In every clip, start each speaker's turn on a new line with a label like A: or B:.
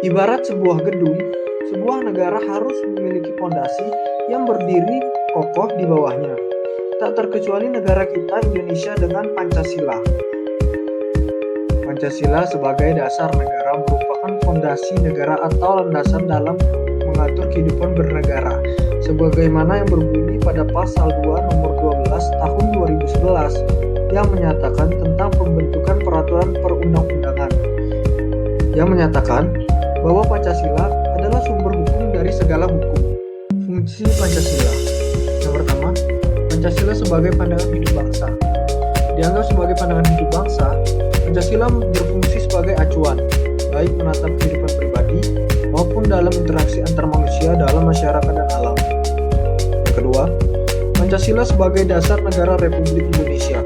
A: Ibarat sebuah gedung, sebuah negara harus memiliki fondasi yang berdiri kokoh di bawahnya. Tak terkecuali negara kita Indonesia dengan Pancasila. Pancasila sebagai dasar negara merupakan fondasi negara atau landasan dalam mengatur kehidupan bernegara, sebagaimana yang berbunyi pada pasal 2 nomor 12 tahun 2011 yang menyatakan tentang pembentukan peraturan perundang-undangan, yang menyatakan bahwa Pancasila adalah sumber hukum dari segala hukum. Fungsi Pancasila. Yang pertama, Pancasila sebagai pandangan hidup bangsa. Dianggap sebagai pandangan hidup bangsa, Pancasila berfungsi sebagai acuan, baik menatap kehidupan pribadi maupun dalam interaksi antar manusia dalam masyarakat dan alam. Yang kedua, Pancasila sebagai dasar negara Republik Indonesia.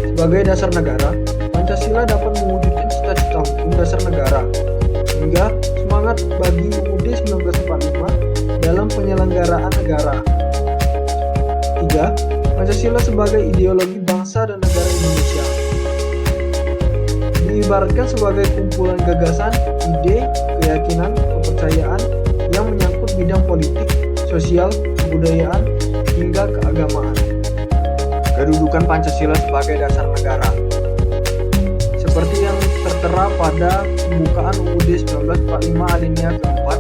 A: Sebagai dasar negara, Pancasila dapat mewujudkan cita-cita hukum dasar negara, hingga semangat bagi UUD 1945 dalam penyelenggaraan negara. 3. Pancasila sebagai ideologi bangsa dan negara Indonesia. Diibaratkan sebagai kumpulan gagasan, ide, keyakinan, kepercayaan yang menyangkut bidang politik, sosial, kebudayaan, hingga keagamaan. Kedudukan Pancasila sebagai dasar negara. Seperti yang tertera pada pembukaan UUD 1945 alinea keempat,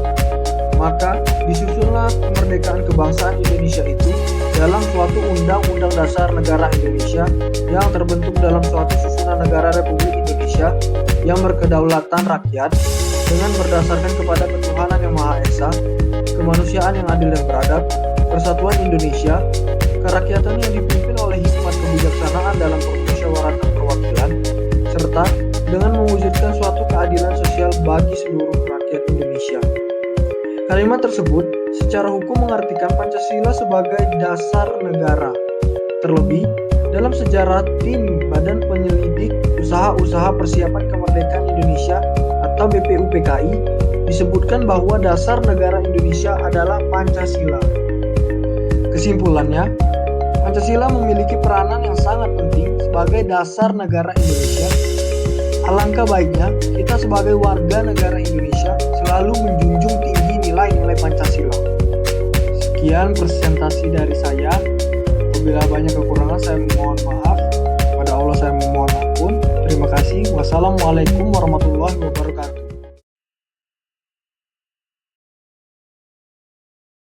A: maka disusunlah kemerdekaan kebangsaan Indonesia itu dalam suatu Undang-Undang Dasar Negara Indonesia yang terbentuk dalam suatu susunan negara Republik Indonesia yang berkedaulatan rakyat dengan berdasarkan kepada ketuhanan yang Maha Esa, kemanusiaan yang adil dan beradab, persatuan Indonesia, kerakyatan yang dipimpin oleh hikmat kebijaksanaan dalam permusyawaratan perwakilan, serta dengan mewujudkan suatu keadilan sosial bagi seluruh rakyat Indonesia. Kalimat tersebut secara hukum mengartikan Pancasila sebagai dasar negara. Terlebih, dalam sejarah tim Badan Penyelidik Usaha-Usaha Persiapan Kemerdekaan Indonesia atau BPUPKI disebutkan bahwa dasar negara Indonesia adalah Pancasila. Kesimpulannya, Pancasila memiliki peranan yang sangat penting sebagai dasar negara Indonesia. Alangkah baiknya kita sebagai warga negara Indonesia selalu menjunjung tinggi nilai-nilai Pancasila. Sekian presentasi dari saya. Apabila banyak kekurangan saya mohon maaf. Pada Allah saya memohon ampun. Terima kasih. Wassalamualaikum warahmatullahi wabarakatuh.